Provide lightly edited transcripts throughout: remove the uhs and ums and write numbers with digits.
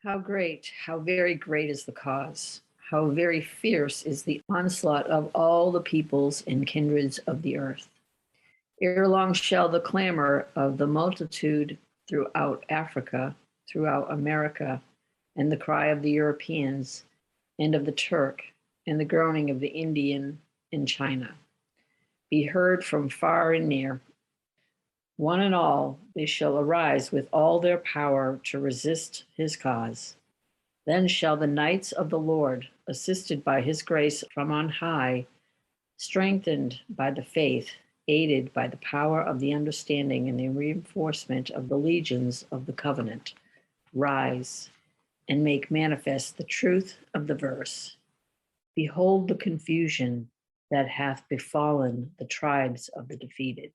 How very great is the cause. How very fierce is the onslaught of all the peoples and kindreds of the earth. Ere long shall the clamor of the multitude throughout Africa, throughout America, and the cry of the Europeans, and of the Turk, and the groaning of the Indian in China be heard from far and near. One and all, they shall arise with all their power to resist his cause. Then shall the knights of the Lord, assisted by his grace from on high, strengthened by the faith, aided by the power of the understanding and the reinforcement of the legions of the covenant, rise and make manifest the truth of the verse. Behold the confusion that hath befallen the tribes of the defeated.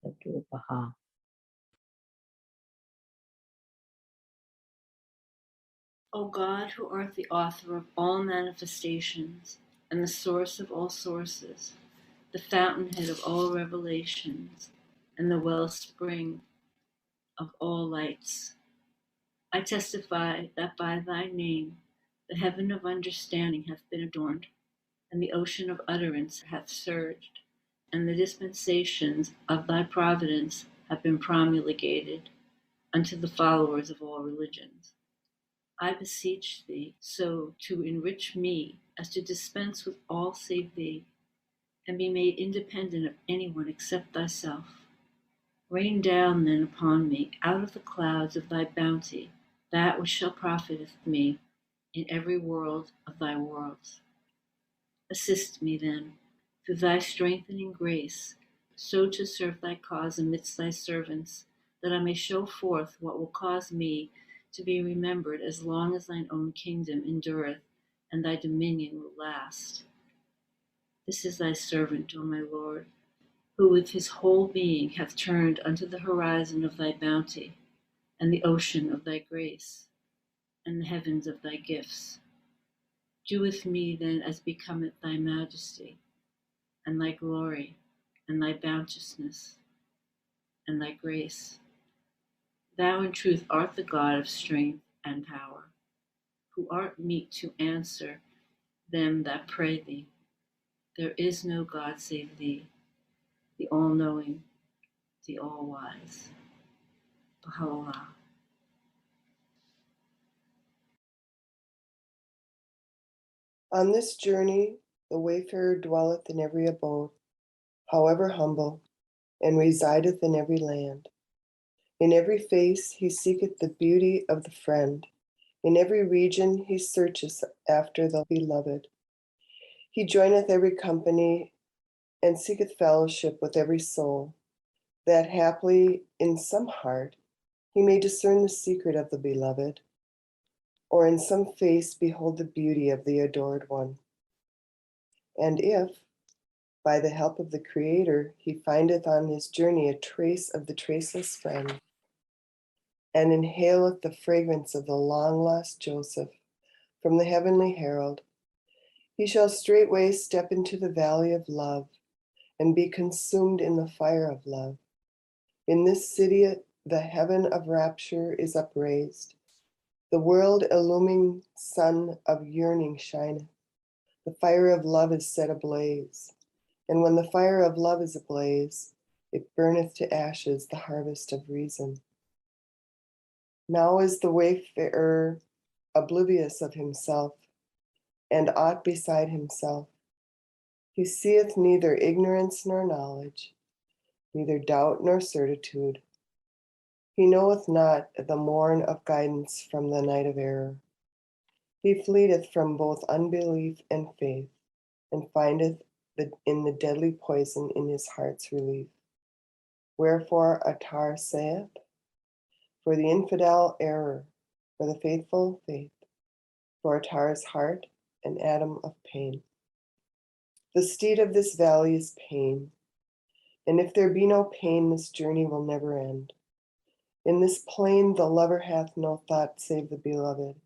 Abdul Baha. O God, who art the author of all manifestations and the source of all sources, the fountainhead of all revelations and the wellspring of all lights, I testify that by thy name the heaven of understanding hath been adorned, and the ocean of utterance hath surged, and the dispensations of thy providence have been promulgated unto the followers of all religions. I beseech thee so to enrich me as to dispense with all save thee, and be made independent of anyone except thyself. Rain down then upon me out of the clouds of thy bounty that which shall profiteth me in every world of thy worlds. Assist me then through thy strengthening grace, so to serve thy cause amidst thy servants, that I may show forth what will cause me to be remembered as long as thine own kingdom endureth and thy dominion will last. This is thy servant, O my Lord, who with his whole being hath turned unto the horizon of thy bounty, and the ocean of thy grace, and the heavens of thy gifts. Do with me then as becometh thy majesty, and thy glory, and thy bounteousness, and thy grace. Thou in truth art the God of strength and power, who art meet to answer them that pray thee. There is no God save thee, the all-knowing, the all-wise. Baha'u'llah. On this journey, the wayfarer dwelleth in every abode, however humble, and resideth in every land. In every face he seeketh the beauty of the friend. In every region he searcheth after the beloved. He joineth every company and seeketh fellowship with every soul, that haply in some heart he may discern the secret of the beloved, or in some face behold the beauty of the adored one. And if, by the help of the Creator, he findeth on his journey a trace of the traceless friend, and inhaleth the fragrance of the long-lost Joseph from the heavenly herald, he shall straightway step into the valley of love and be consumed in the fire of love. In this city, the heaven of rapture is upraised. The world illuming sun of yearning shineth. The fire of love is set ablaze. And when the fire of love is ablaze, it burneth to ashes the harvest of reason. Now is the wayfarer oblivious of himself, and aught beside himself. He seeth neither ignorance nor knowledge, neither doubt nor certitude. He knoweth not the morn of guidance from the night of error. He fleeteth from both unbelief and faith, and findeth in the deadly poison in his heart's relief. Wherefore Attar saith, for the infidel error, for the faithful faith, for Attar's heart an atom of pain. The steed of this valley is pain, and if there be no pain, this journey will never end. In this plain the lover hath no thought save the beloved,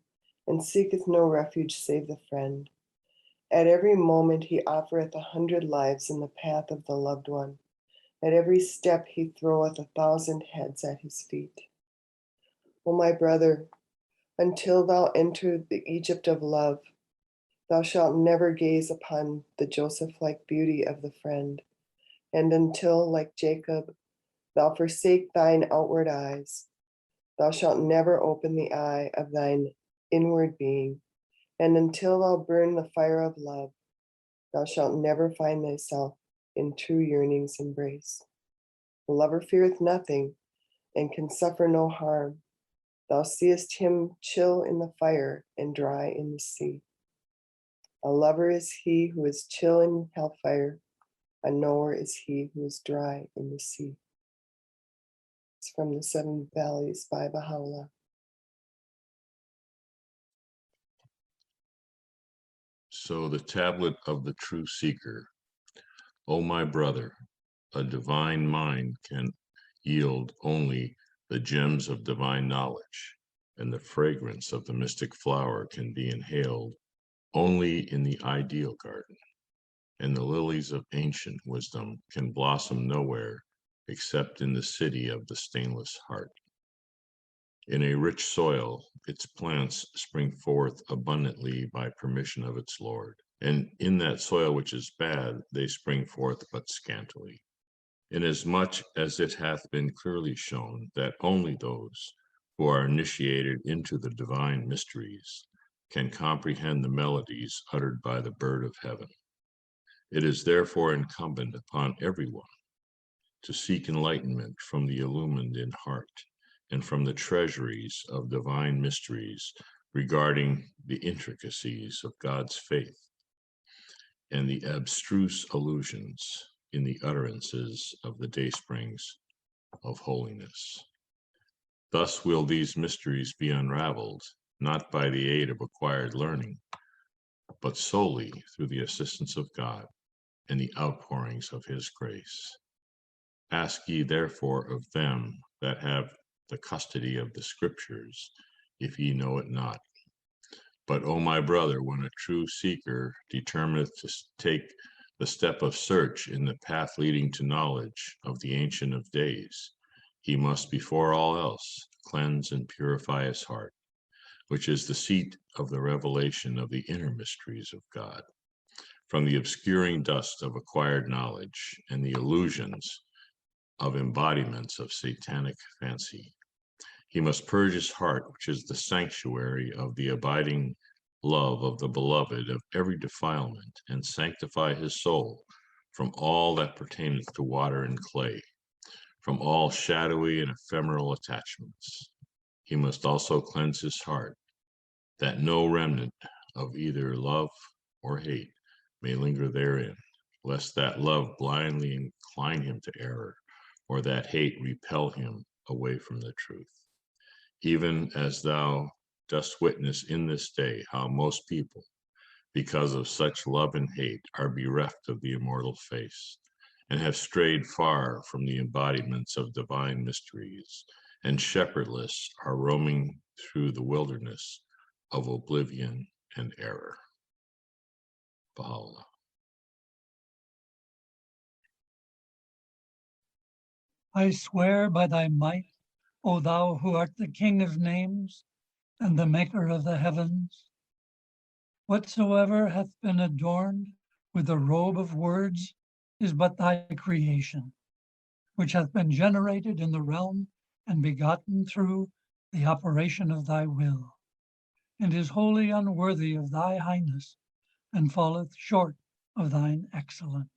and seeketh no refuge save the friend. At every moment he offereth 100 lives in the path of the loved one. At every step he throweth 1,000 heads at his feet. O my brother, Until thou enter the Egypt of love, thou shalt never gaze upon the Joseph-like beauty of the friend. And until, like Jacob, thou forsake thine outward eyes, thou shalt never open the eye of thine inward being. And until thou burn the fire of love, thou shalt never find thyself in true yearning's embrace. The lover feareth nothing and can suffer no harm. Thou seest him chill in the fire and dry in the sea. A lover is he who is chill in hellfire. A knower is he who is dry in the sea. It's from the Seven Valleys by Baha'u'llah. So the tablet of the true seeker. O my brother, a divine mind can yield only the gems of divine knowledge, and the fragrance of the mystic flower can be inhaled only in the ideal garden, and the lilies of ancient wisdom can blossom nowhere except in the city of the stainless heart. In a rich soil, its plants spring forth abundantly by permission of its Lord, and in that soil which is bad, they spring forth but scantily. Inasmuch as it hath been clearly shown that only those who are initiated into the divine mysteries can comprehend the melodies uttered by the bird of heaven. It is therefore incumbent upon everyone to seek enlightenment from the illumined in heart and from the treasuries of divine mysteries regarding the intricacies of God's faith and the abstruse allusions in the utterances of the daysprings of holiness. Thus will these mysteries be unraveled, not by the aid of acquired learning, but solely through the assistance of God and the outpourings of his grace. Ask ye therefore of them that have the custody of the scriptures, if ye know it not. But, O my brother, when a true seeker determineth to take the step of search in the path leading to knowledge of the Ancient of Days, he must before all else cleanse and purify his heart, which is the seat of the revelation of the inner mysteries of God, from the obscuring dust of acquired knowledge and the illusions of embodiments of satanic fancy. He must purge his heart, which is the sanctuary of the abiding love of the beloved, of every defilement, and sanctify his soul from all that pertaineth to water and clay, from all shadowy and ephemeral attachments. He must also cleanse his heart, that no remnant of either love or hate may linger therein, lest that love blindly incline him to error, or that hate repel him away from the truth. Even as thou dost witness in this day how most people, because of such love and hate, are bereft of the immortal face, and have strayed far from the embodiments of divine mysteries, and shepherdless are roaming through the wilderness of oblivion and error. Baha'u'llah. I swear by thy might, O thou who art the King of names and the maker of the heavens, whatsoever hath been adorned with the robe of words is but thy creation, which hath been generated in the realm and begotten through the operation of thy will, and is wholly unworthy of thy highness, and falleth short of thine excellence.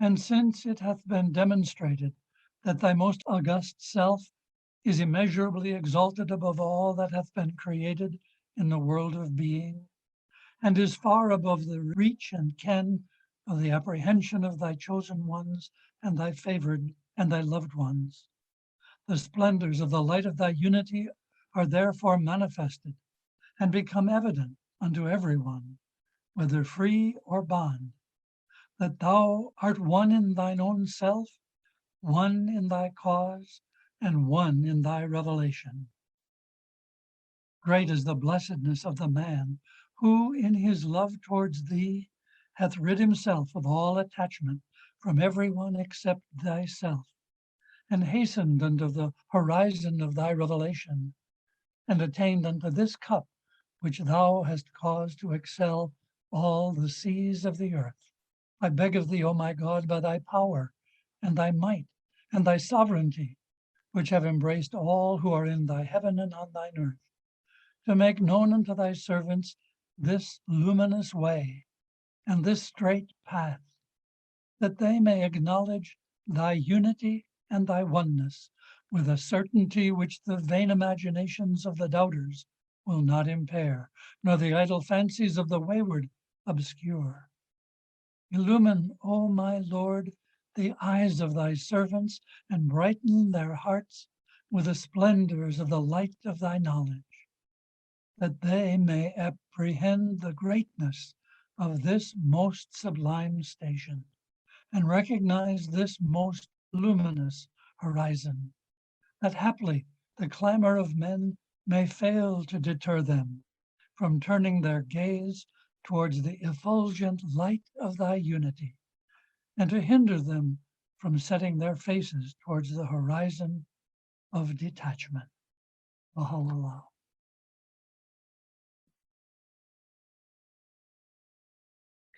And since it hath been demonstrated that thy most august self is immeasurably exalted above all that hath been created in the world of being, and is far above the reach and ken of the apprehension of thy chosen ones and thy favored and thy loved ones. The splendors of the light of thy unity are therefore manifested and become evident unto everyone, whether free or bond, that thou art one in thine own self, one in thy cause, and one in thy revelation. Great is the blessedness of the man who, in his love towards thee, hath rid himself of all attachment from everyone except thyself, and hastened unto the horizon of thy revelation, and attained unto this cup, which thou hast caused to excel all the seas of the earth. I beg of thee, O my God, by thy power and thy might and thy sovereignty, which have embraced all who are in thy heaven and on thine earth, to make known unto thy servants this luminous way and this straight path, that they may acknowledge thy unity and thy oneness with a certainty which the vain imaginations of the doubters will not impair, nor the idle fancies of the wayward obscure. Illumine, O my Lord, the eyes of thy servants, and brighten their hearts with the splendors of the light of thy knowledge, that they may apprehend the greatness of this most sublime station, and recognize this most luminous horizon, that haply the clamor of men may fail to deter them from turning their gaze towards the effulgent light of thy unity, and to hinder them from setting their faces towards the horizon of detachment. Baha'u'llah.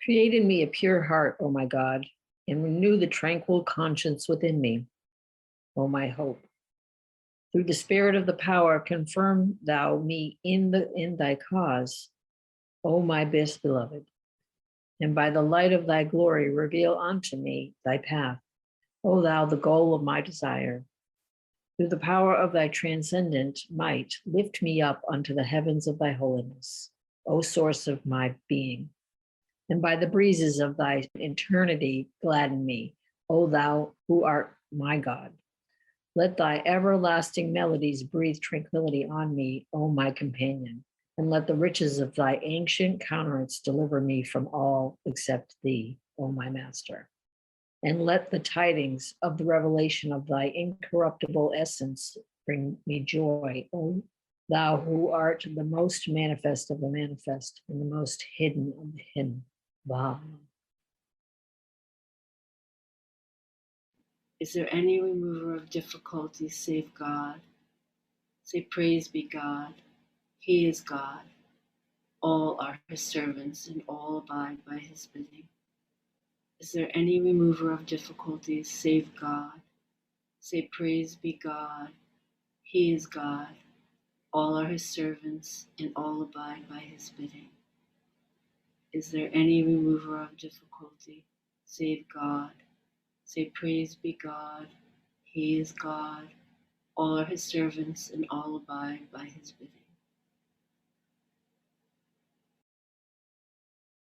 Create in me a pure heart, O my God, and renew the tranquil conscience within me, O my hope. Through the spirit of the power, confirm thou me in thy cause, O my best beloved. And by the light of thy glory, reveal unto me thy path, O thou the goal of my desire. Through the power of thy transcendent might, lift me up unto the heavens of thy holiness, O source of my being. And by the breezes of thy eternity, gladden me, O thou who art my God. Let thy everlasting melodies breathe tranquility on me, O my companion, and let the riches of thy ancient countenance deliver me from all except thee, O my master. And let the tidings of the revelation of thy incorruptible essence bring me joy, O thou who art the most manifest of the manifest and the most hidden of the hidden. Wow. Is there any remover of difficulties save God? Say, praise be God. He is God. All are his servants, and all abide by his bidding. Is there any remover of difficulties save God? Say, praise be God. He is God. All are his servants, and all abide by his bidding. Is there any remover of difficulty save God? Say, praise be God. He is God. All are his servants, and all abide by his bidding.